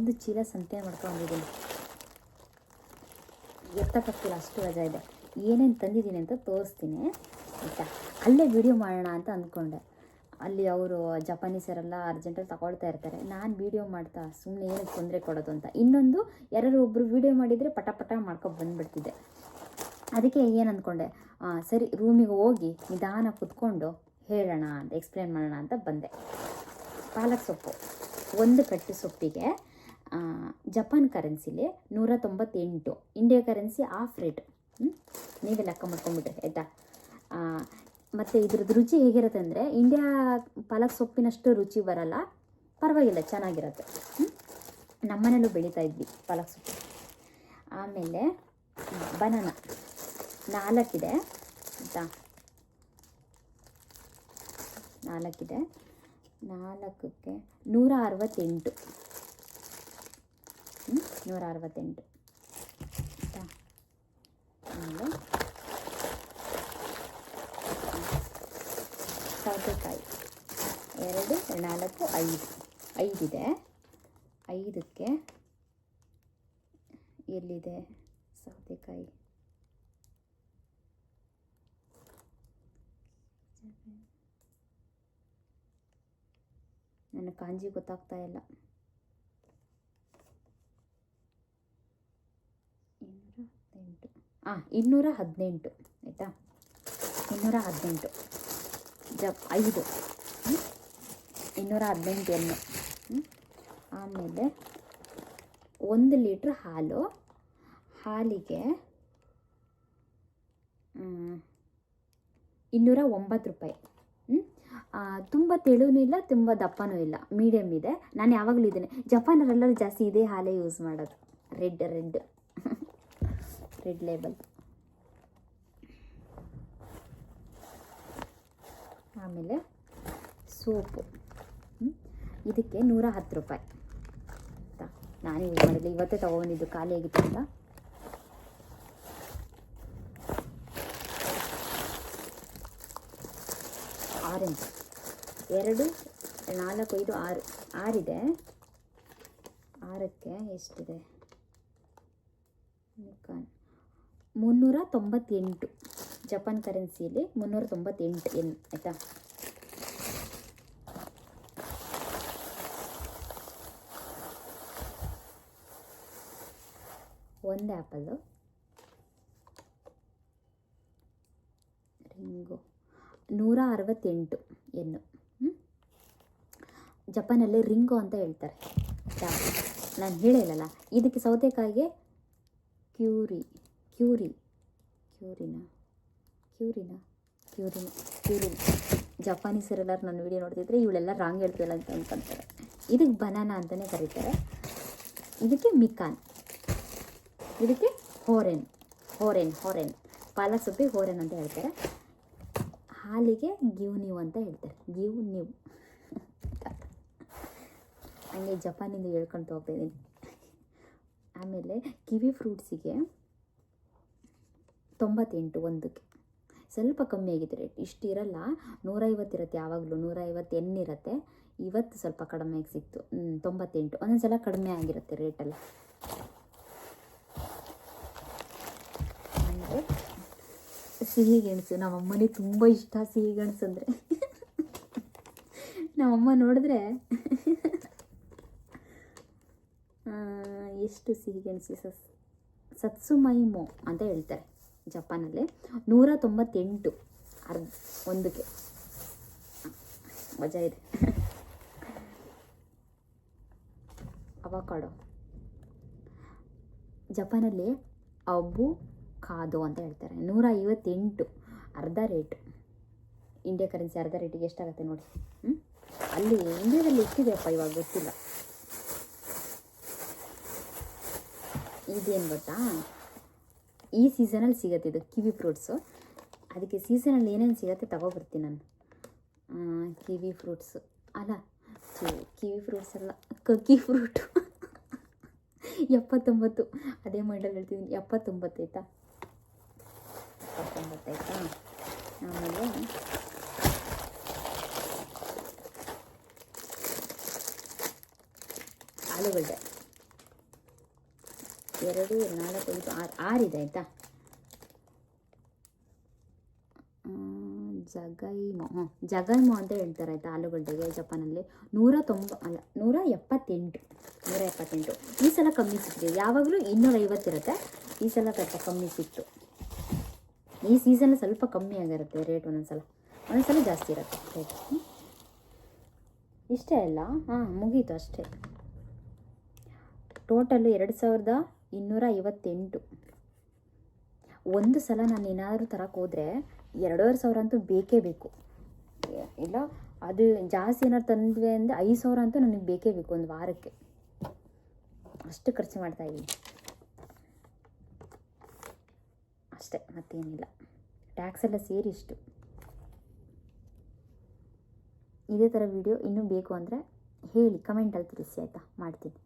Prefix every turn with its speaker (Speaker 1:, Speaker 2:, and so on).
Speaker 1: ಒಂದು ಚೀಲ ಸಂತೆ ಮಾಡ್ಕೊಂಡಿದ್ದೀನಿ. ಎತ್ತಕ್ಕಾಗ್ತಿಲ್ಲ, ಅಷ್ಟು ರಜೆ ಇದೆ. ಏನೇನು ತಂದಿದ್ದೀನಿ ಅಂತ ತೋರಿಸ್ತೀನಿ ಆಯಿತಾ. ಅಲ್ಲೇ ವಿಡಿಯೋ ಮಾಡೋಣ ಅಂತ ಅಂದ್ಕೊಂಡೆ. ಅಲ್ಲಿ ಅವರು ಜಪಾನೀಸರೆಲ್ಲ ಅರ್ಜೆಂಟಲ್ಲಿ ತಗೊಳ್ತಾ ಇರ್ತಾರೆ. ನಾನು ವೀಡಿಯೋ ಮಾಡ್ತಾ ಸುಮ್ಮನೆ ಏನಕ್ಕೆ ತೊಂದರೆ ಕೊಡೋದು ಅಂತ. ಇನ್ನೊಂದು ಯಾರು ಒಬ್ಬರು ವೀಡಿಯೋ ಮಾಡಿದರೆ ಪಟ ಪಟ ಮಾಡ್ಕೊಂಡು ಬಂದುಬಿಡ್ತಿದ್ದೆ. ಅದಕ್ಕೆ ಏನು ಅಂದ್ಕೊಂಡೆ, ಸರಿ ರೂಮಿಗೆ ಹೋಗಿ ನಿಧಾನ ಕುತ್ಕೊಂಡು ಹೇಳೋಣ ಅಂತ, ಎಕ್ಸ್ಪ್ಲೇನ್ ಮಾಡೋಣ ಅಂತ ಬಂದೆ. ಪಾಲಕ್ ಸೊಪ್ಪು, ಒಂದು ಕಟ್ಟು ಸೊಪ್ಪಿಗೆ ಜಪಾನ್ ಕರೆನ್ಸಿಲಿ 198, ಇಂಡಿಯಾ ಕರೆನ್ಸಿ ಹಾಫ್ ರೇಟ್. ನೀವೇ ಲೆಕ್ಕ ಮಾಡ್ಕೊಂಬಿಟ್ರಿ ಆಯಿತಾ. ಮತ್ತು ಇದ್ರದ್ದು ರುಚಿ ಹೇಗಿರುತ್ತೆ ಅಂದರೆ, ಇಂಡಿಯಾ ಪಾಲಕ್ ಸೊಪ್ಪಿನಷ್ಟು ರುಚಿ ಬರಲ್ಲ, ಪರವಾಗಿಲ್ಲ, ಚೆನ್ನಾಗಿರುತ್ತೆ. ನಮ್ಮನೇಲೂ ಬೆಳೀತಾ ಇದ್ವಿ ಪಾಲಕ್ ಸೊಪ್ಪು. ಆಮೇಲೆ ಬನಾನ 4 ಇದೆ ಆಯಿತಾ. 4 ಇದೆ, 4ಕ್ಕೆ 168, 168 ಆಯಿತಾ. ಆಮೇಲೆ ಸೌತೆಕಾಯಿ 2, 4, 5 ಇದೆ. 5ಕ್ಕೆ ಎಲ್ಲಿದೆ ಸೌತೆಕಾಯಿ, ನನ್ನ ಕಾಂಜಿ ಗೊತ್ತಾಗ್ತಾ ಇಲ್ಲ. 218 ಆಯಿತಾ. 218 5, 218 ಎಣ್ಣೆ. ಆಮೇಲೆ 1 ಲೀಟ್ರ್ ಹಾಲು, ಹಾಲಿಗೆ 209 ರೂಪಾಯಿ. ತುಂಬ ತೆಳುನೂ ಇಲ್ಲ, ತುಂಬ ದಪ್ಪನೂ ಇಲ್ಲ, ಮೀಡಿಯಮ್ ಇದೆ. ನಾನು ಯಾವಾಗಲೂ ಇದ್ದೇನೆ, ಜಪಾನರೆಲ್ಲರೂ ಜಾಸ್ತಿ ಇದೇ ಹಾಲೇ ಯೂಸ್ ಮಾಡೋದು, ರೆಡ್ ಲೇಬಲ್. ಆಮೇಲೆ ಸೋಪು, ಇದಕ್ಕೆ 110 ರೂಪಾಯಿ ಆಯಿತಾ. ನಾನು ಯೂಸ್ ಮಾಡಿಲ್ಲ, ಇವತ್ತೇ ತೊಗೊಂಡಿದ್ದು, ಖಾಲಿ ಆಗಿತ್ತು ಅಂತ. ಆರೆಂಜ್ 2, 4, 5, 6 ಇದೆ. 6ಕ್ಕೆ ಎಷ್ಟಿದೆ, 398, ಜಪಾನ್ ಕರೆನ್ಸಿಯಲ್ಲಿ 398 ಎನ್ ಆಯಿತಾ. ಒಂದು ಆ್ಯಪಲ್ಲು, ರಿಂಗು 168 ಎನ್ನು. ಜಪಾನಲ್ಲಿ ರಿಂಗು ಅಂತ ಹೇಳ್ತಾರೆ. ನಾನು ಹೇಳಿಲ್ಲಲ್ಲ. ಇದಕ್ಕೆ ಸೌತೆಕಾಯಿಗೆ ಕ್ಯೂರಿನ ಜಪಾನೀಸರೆಲ್ಲರೂ ನನ್ನ ವಿಡಿಯೋ ನೋಡ್ತಿದ್ರೆ ಇವಳೆಲ್ಲ ರಾಂಗ್ ಹೇಳ್ತಿಲ್ಲ ಅಂತ ಅನ್ಕೊಂತಾರೆ. ಇದಕ್ಕೆ ಬನಾನಾ ಅಂತಲೇ ಕರೀತಾರೆ. ಇದಕ್ಕೆ ಮಿಕಾನ್, ಇದಕ್ಕೆ ಹೋರೆನ್ ಪಾಲಕ್ ಸೊಪ್ಪಿಗೆ ಹೋರೆನ್ ಅಂತ ಹೇಳ್ತಾರೆ. ಹಾಲಿಗೆ ಗಿವ್ ಅಂತ ಹೇಳ್ತಾರೆ, ಗಿವ್. ಹಂಗೆ ಜಪಾನಿಂದ ಹೇಳ್ಕೊಳ್ತಾ ಹೋಗ್ತಾಯಿದ್ದೀನಿ. ಆಮೇಲೆ ಕಿವಿ ಫ್ರೂಟ್ಸಿಗೆ 98 ಒಂದಕ್ಕೆ, ಸ್ವಲ್ಪ ಕಮ್ಮಿ ಆಗಿದೆ ರೇಟ್. ಇಷ್ಟು ಇರಲ್ಲ, 150 ಇರುತ್ತೆ ಯಾವಾಗಲೂ, 150 ಎಣ್ಣೆ ಇರುತ್ತೆ. ಇವತ್ತು ಸ್ವಲ್ಪ ಕಡಿಮೆಯಾಗಿ ಸಿಕ್ತು, 98. ಒಂದೊಂದು ಸಲ ಕಡಿಮೆ ಆಗಿರುತ್ತೆ ರೇಟೆಲ್ಲ. ಅಂದರೆ ಸಿಹಿ ಗೆಣಸು, ನಮ್ಮಮ್ಮನಿಗೆ ತುಂಬ ಇಷ್ಟ ಸಿಹಿ ಗೆಣಸು ಅಂದರೆ. ನಮ್ಮಮ್ಮ ನೋಡಿದ್ರೆ ಎಷ್ಟು ಸಿಹಿ ಗೆಣಸು, ಸತ್ಸುಮೈಮೋ ಅಂತ ಹೇಳ್ತಾರೆ ಜಪಾನಲ್ಲಿ. 198 ಒಂದಕ್ಕೆ, ಮಜಾ ಇದೆ. ಅವಕಾಡೋ ಜಪಾನಲ್ಲಿ ಕಾದೋ ಅಂತ ಹೇಳ್ತಾರೆ. 158, ಅರ್ಧ ರೇಟ್. ಇಂಡಿಯಾ ಕರೆನ್ಸಿ ಅರ್ಧ ರೇಟಿಗೆ ಎಷ್ಟಾಗುತ್ತೆ ನೋಡಿ. ಅಲ್ಲಿ ಇಂಡಿಯಾದಲ್ಲಿ ಎಷ್ಟಿದೆಯಪ್ಪ ಇವಾಗ ಗೊತ್ತಿಲ್ಲ. ಇದೇನು ಗೊತ್ತಾ, ಈ ಸೀಸನಲ್ಲಿ ಸಿಗುತ್ತೆ ಇದು ಕಿವಿ ಫ್ರೂಟ್ಸು. ಅದಕ್ಕೆ ಸೀಸನಲ್ಲಿ ಏನೇನು ಸಿಗುತ್ತೆ ತಗೊಬರ್ತೀನಿ ನಾನು. ಕಿವಿ ಫ್ರೂಟ್ಸು ಅಲ್ಲ, ಕಿವಿ ಫ್ರೂಟ್ಸ್ ಅಲ್ಲ, ಕಕ್ಕಿ ಫ್ರೂಟು. 79, ಅದೇ ಮೈಂಡಲ್ಲಿ ಹೇಳ್ತಿದ್ದೀನಿ. 79 ಆಯಿತಾ, 79 ಆಯಿತಾ. ಆಮೇಲೆ ಆಲೂಗಡ್ಡೆ 2 4 5 6 6 ಆಯಿತಾ. ಜಗೈಮೊ ಅಂತ ಹೇಳ್ತಾರೆ ಆಯಿತಾ ಆಲೂಗಡ್ಡೆಗೆ ಜಪಾನಲ್ಲಿ. 178. ಈ ಸಲ ಕಮ್ಮಿ ಸಿಕ್ಕಿದೆ. ಯಾವಾಗಲೂ 250 ಇರುತ್ತೆ, ಈ ಸಲ ಸ್ವಲ್ಪ ಕಮ್ಮಿ ಸಿಕ್ತು. ಈ ಸೀಸನ್ ಸ್ವಲ್ಪ ಕಮ್ಮಿ ಆಗಿರುತ್ತೆ ರೇಟ್, ಒಂದೊಂದ್ಸಲ ಜಾಸ್ತಿ ಇರುತ್ತೆ ರೇಟ್. ಇಷ್ಟೇ ಅಲ್ಲ, ಮುಗೀತು ಅಷ್ಟೇ. ಟೋಟಲ್ಲು 2258. ಒಂದು ಸಲ ನಾನು ಏನಾದರೂ ತರಕ್ಕೆ ಹೋದರೆ 2500 ಅಂತೂ ಬೇಕೇ ಬೇಕು. ಇಲ್ಲ ಅದು ಜಾಸ್ತಿ ಏನಾದ್ರು ತಂದ್ವಿ ಅಂದರೆ 5000 ಅಂತೂ ನನಗೆ ಬೇಕೇ ಬೇಕು ಒಂದು ವಾರಕ್ಕೆ. ಅಷ್ಟು ಖರ್ಚು ಮಾಡ್ತಾಯಿದ್ದೀನಿ ಅಷ್ಟೇ, ಮತ್ತೇನಿಲ್ಲ. ಟ್ಯಾಕ್ಸ್ ಎಲ್ಲ ಸೇರಿ ಇಷ್ಟು. ಇದೇ ಥರ ವಿಡಿಯೋ ಇನ್ನೂ ಬೇಕು ಅಂದರೆ ಹೇಳಿ, ಕಮೆಂಟಲ್ಲಿ ತಿಳಿಸಿ ಆಯಿತಾ, ಮಾಡ್ತೀನಿ.